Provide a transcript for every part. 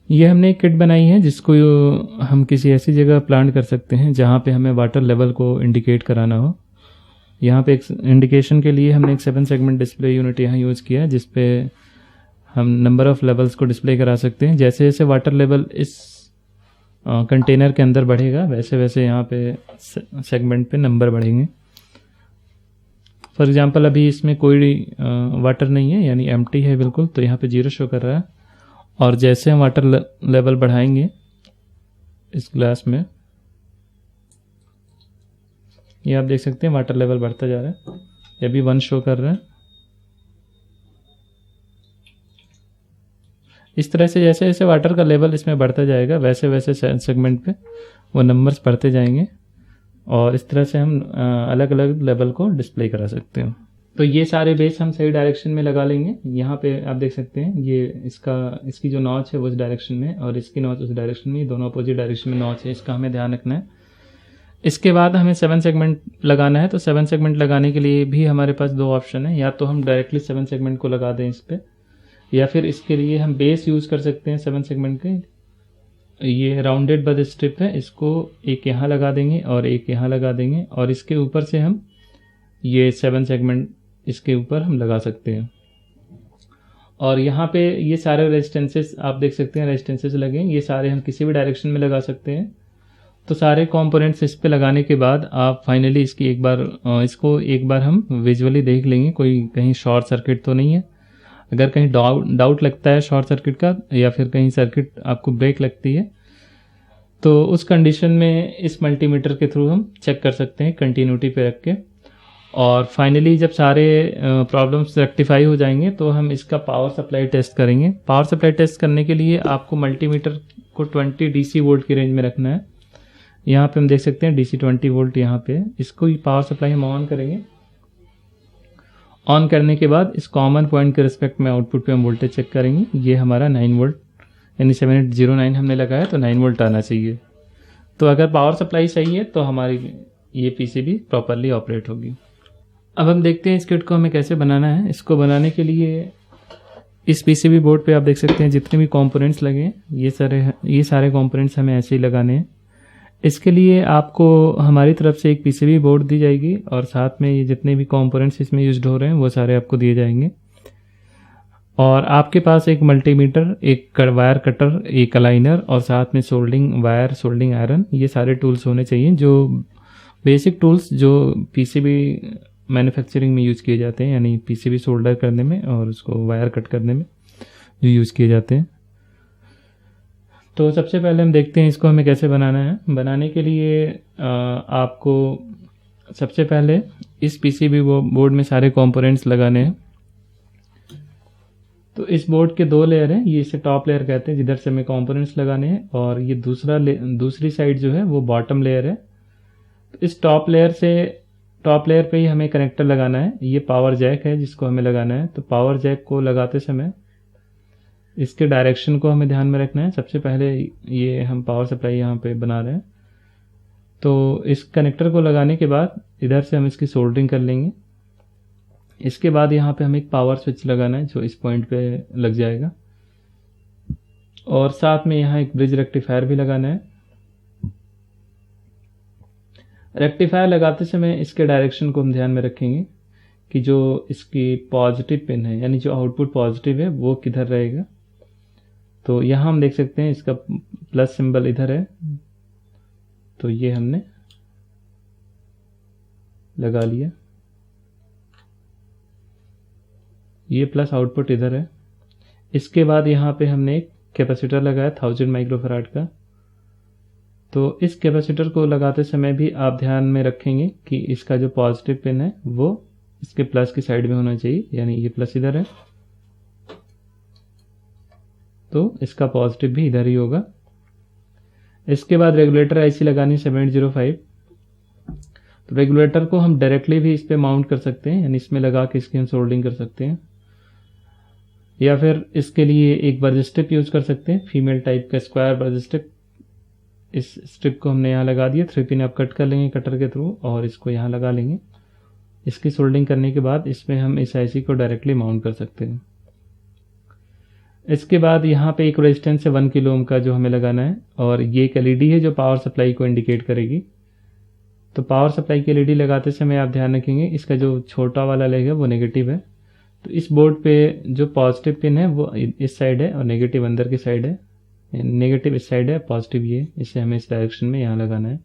ये हमने एक किट बनाई है जिसको हम किसी ऐसी जगह प्लांट कर सकते हैं जहाँ पे हमें वाटर लेवल को इंडिकेट कराना हो। यहाँ पे एक इंडिकेशन के लिए हमने एक 7 सेगमेंट डिस्प्ले यूनिट यहाँ यूज़ किया है, जिसपे हम नंबर ऑफ़ लेवल्स को डिस्प्ले करा सकते हैं। जैसे जैसे वाटर लेवल इस कंटेनर के अंदर बढ़ेगा वैसे वैसे यहाँ पे सेगमेंट पे नंबर बढ़ेंगे। फॉर एग्जांपल अभी इसमें कोई वाटर नहीं है, यानी एम्प्टी है बिल्कुल, तो यहाँ पे 0 शो कर रहा है। और जैसे हम वाटर लेवल बढ़ाएंगे इस ग्लास में, ये आप देख सकते हैं वाटर लेवल बढ़ता जा रहा है। ये भी 1 शो कर रहा है। इस तरह से जैसे जैसे वाटर का लेवल इसमें बढ़ता जाएगा वैसे वैसे सेगमेंट पे वो नंबर्स बढ़ते जाएंगे, और इस तरह से हम अलग अलग लेवल को डिस्प्ले करा सकते हैं। तो ये सारे बेस हम सही डायरेक्शन में लगा लेंगे। यहाँ पे आप देख सकते हैं ये इसकी जो नॉच है वो इस डायरेक्शन में और इसकी नॉच उस डायरेक्शन में, दोनों अपोजिट डायरेक्शन में नॉच है, इसका हमें ध्यान रखना है। इसके बाद हमें 7 सेगमेंट लगाना है। तो 7 सेगमेंट लगाने के लिए भी हमारे पास 2 ऑप्शन है, या तो हम डायरेक्टली 7 सेगमेंट को लगा दें इस पर, या फिर इसके लिए हम बेस यूज़ कर सकते हैं 7 सेगमेंट के। ये राउंडेड बद स्ट्रिप है, इसको एक यहाँ लगा देंगे और एक यहाँ लगा देंगे, और इसके ऊपर से हम ये 7 सेगमेंट इसके ऊपर हम लगा सकते हैं। और यहाँ पे ये सारे रेजिस्टेंसेस आप देख सकते हैं, रेजिस्टेंसेस लगे, ये सारे हम किसी भी डायरेक्शन में लगा सकते हैं। तो सारे कंपोनेंट्स इस पे लगाने के बाद आप फाइनली इसको एक बार हम विजुअली देख लेंगे, कोई कहीं शॉर्ट सर्किट तो नहीं है। अगर कहीं डाउट लगता है शॉर्ट सर्किट का, या फिर कहीं सर्किट आपको ब्रेक लगती है, तो उस कंडीशन में इस मल्टीमीटर के थ्रू हम चेक कर सकते हैं कंटिन्यूटी पे रख के। और फाइनली जब सारे प्रॉब्लम्स रेक्टिफाई हो जाएंगे तो हम इसका पावर सप्लाई टेस्ट करेंगे। पावर सप्लाई टेस्ट करने के लिए आपको मल्टीमीटर को 20 DC वोल्ट की रेंज में रखना है। यहाँ पे हम देख सकते हैं DC 20 वोल्ट यहाँ पे, इसको पावर सप्लाई हम ऑन करेंगे। ऑन करने के बाद इस कॉमन पॉइंट के रिस्पेक्ट में आउटपुट पे हम वोल्टेज चेक करेंगे। ये हमारा 9 वोल्ट यानी 7809 हमने लगाया, तो 9 वोल्ट आना चाहिए। तो अगर पावर सप्लाई सही है तो हमारी ये PCB प्रॉपरली ऑपरेट होगी। अब हम देखते हैं इस किट को हमें कैसे बनाना है। इसको बनाने के लिए इस PCB बोर्ड पे आप देख सकते हैं जितने भी कंपोनेंट्स लगे हैं, ये सारे कंपोनेंट्स हमें ऐसे ही लगाने हैं। इसके लिए आपको हमारी तरफ से एक PCB बोर्ड दी जाएगी, और साथ में ये जितने भी कंपोनेंट्स इसमें यूज्ड हो रहे हैं वो सारे आपको दिए जाएंगे। और आपके पास एक मल्टीमीटर, एक वायर कटर, एक अलाइनर, और साथ में सोल्डिंग वायर, सोल्डिंग आयरन, ये सारे टूल्स होने चाहिए, जो बेसिक टूल्स जो PCB मैन्युफैक्चरिंग में यूज़ किए जाते हैं, यानी PCB सोल्डर करने में और उसको वायर कट करने में जो यूज़ किए जाते हैं। तो सबसे पहले हम देखते हैं इसको हमें कैसे बनाना है। बनाने के लिए आपको सबसे पहले इस PCB बोर्ड में सारे कंपोनेंट्स लगाने हैं। तो इस बोर्ड के 2 लेयर हैं, ये इसे टॉप लेयर कहते हैं जिधर से हमें कंपोनेंट्स लगाने हैं, और ये दूसरी साइड जो है वो बॉटम लेयर है। तो इस टॉप लेयर पे ही हमें कनेक्टर लगाना है। ये पावर जैक है जिसको हमें लगाना है। तो पावर जैक को लगाते समय इसके डायरेक्शन को हमें ध्यान में रखना है। सबसे पहले ये हम पावर सप्लाई यहाँ पे बना रहे हैं, तो इस कनेक्टर को लगाने के बाद इधर से हम इसकी सोल्डरिंग कर लेंगे। इसके बाद यहाँ पे हमें एक पावर स्विच लगाना है जो इस पॉइंट पे लग जाएगा, और साथ में यहाँ एक ब्रिज रेक्टिफायर भी लगाना है। रेक्टिफायर लगाते समय इसके डायरेक्शन को हम ध्यान में रखेंगे कि जो इसकी पॉजिटिव पिन है, यानी जो आउटपुट पॉजिटिव है, वो किधर रहेगा। तो यहाँ हम देख सकते हैं इसका प्लस सिंबल इधर है, तो ये हमने लगा लिया। ये प्लस आउटपुट इधर है। इसके बाद यहाँ पे हमने एक कैपेसिटर लगाया 1000 माइक्रोफैराड का। तो इस कैपेसिटर को लगाते समय भी आप ध्यान में रखेंगे कि इसका जो पॉजिटिव पिन है वो इसके प्लस की साइड में होना चाहिए, यानी ये प्लस इधर है तो इसका पॉजिटिव भी इधर ही होगा। इसके बाद रेगुलेटर IC लगानी 7805। तो रेगुलेटर को हम डायरेक्टली भी इस पे माउंट कर सकते हैं, यानी इसमें लगा के इसकी हम सोल्डिंग कर सकते हैं, या फिर इसके लिए एक बर्ज स्ट्रिप यूज कर सकते हैं, फीमेल टाइप का स्क्वायर बर्ज स्ट्रिप। इस स्ट्रिप को हमने यहाँ लगा दिया, 3 पिन आप कट कर लेंगे कटर के थ्रू और इसको यहाँ लगा लेंगे। इसकी सोल्डिंग करने के बाद इसमें हम इस IC को डायरेक्टली माउंट कर सकते हैं। इसके बाद यहाँ पे एक रेजिस्टेंस है 1 किलो ओम का जो हमें लगाना है, और ये एक एलईडी है जो पावर सप्लाई को इंडिकेट करेगी। तो पावर सप्लाई की एलईडी लगाते समय आप ध्यान रखेंगे इसका जो छोटा वाला लेग है वो नेगेटिव है। तो इस बोर्ड पे जो पॉजिटिव पिन है वो इस साइड है और नेगेटिव अंदर की साइड है। नेगेटिव इस साइड है, पॉजिटिव ये, इसे हमें इस डायरेक्शन में यहाँ लगाना है।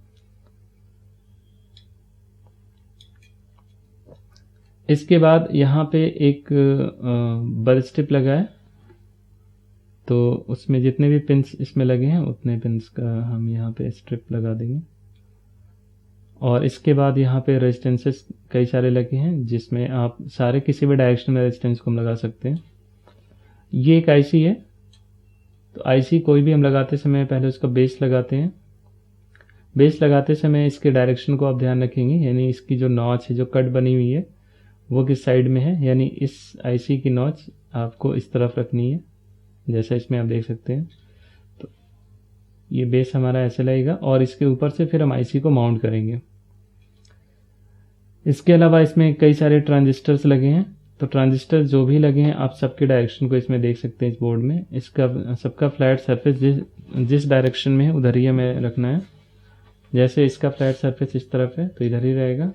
इसके बाद यहाँ पे एक बल स्ट्रिप लगा है, तो उसमें जितने भी पिंस इसमें लगे हैं उतने पिंस का हम यहाँ पे स्ट्रिप लगा देंगे। और इसके बाद यहाँ पे रेजिस्टेंसेस कई सारे लगे हैं जिसमें आप सारे किसी भी डायरेक्शन में रेजिस्टेंस को हम लगा सकते हैं। ये एक आईसी है, तो आईसी कोई भी हम लगाते समय पहले उसका बेस लगाते हैं। बेस लगाते समय इसके डायरेक्शन को आप ध्यान रखेंगे, यानी इसकी जो नॉच है, जो कट बनी हुई है वो किस साइड में है, यानी इस आईसी की नॉच आपको इस तरफ रखनी है, जैसा इसमें आप देख सकते हैं। तो ये बेस हमारा ऐसे लगेगा और इसके ऊपर से फिर हम आईसी को माउंट करेंगे। इसके अलावा इसमें कई सारे ट्रांजिस्टर्स लगे हैं, तो ट्रांजिस्टर जो भी लगे हैं आप सबके डायरेक्शन को इसमें देख सकते हैं इस बोर्ड में। इसका सबका फ्लैट सरफेस जिस डायरेक्शन में है उधर ही हमें रखना है। जैसे इसका फ्लैट सरफेस इस तरफ है तो इधर ही रहेगा,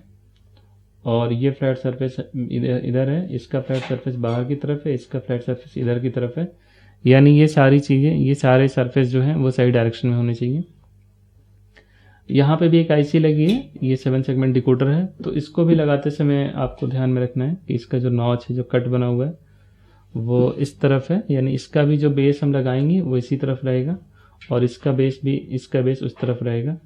और ये फ्लैट सरफेस इधर है, इसका फ्लैट सरफेस बाहर की तरफ है, इसका फ्लैट सरफेस इधर की तरफ है। यानी ये सारी चीज़ें, ये सारे सरफेस जो हैं वो सही डायरेक्शन में होने चाहिए। यहाँ पे भी एक आईसी लगी है, ये 7 सेगमेंट डिकोडर है, तो इसको भी लगाते समय आपको ध्यान में रखना है कि इसका जो नॉच है, जो कट बना हुआ है वो इस तरफ है, यानी इसका भी जो बेस हम लगाएंगे वो इसी तरफ रहेगा और इसका बेस भी, इसका बेस उस तरफ रहेगा।